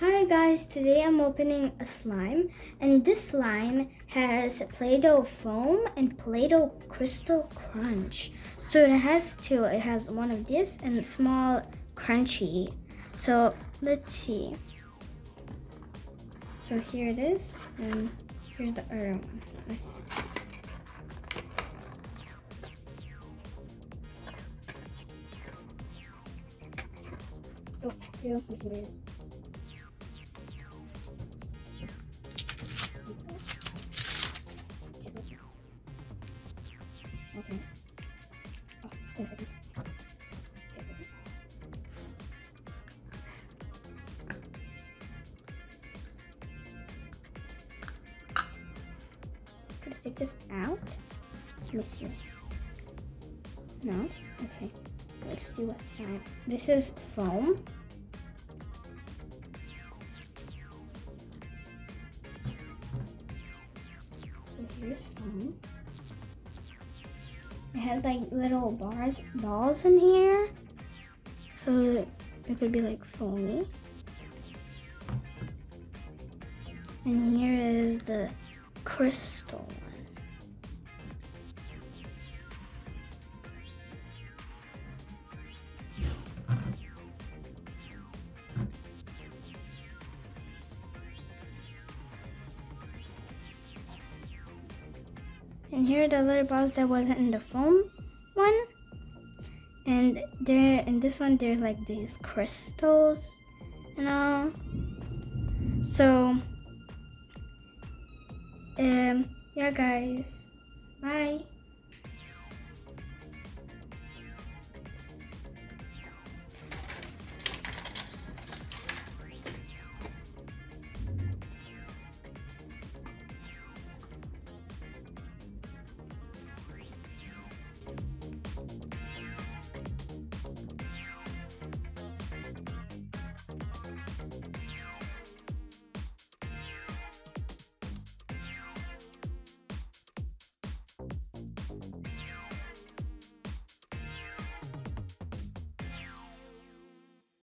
Hi guys, today I'm opening a slime, and this slime has Play-Doh foam and Play-Doh crystal crunch. So it has two. It has one of this and a small crunchy. So let's see. So here it is, and here's the other one. Let's see. So here it is. Okay. Oh, 10 seconds. 10 seconds. Could I take this out? Let me see. No? Okay. Let's see what's slime. This is foam. So here's foam. It has like little balls in here, so it could be like foamy. And here is the crystal one. And here are the little balls that wasn't in the foam one. And there in this one there's like these crystals and all. So yeah guys. Bye.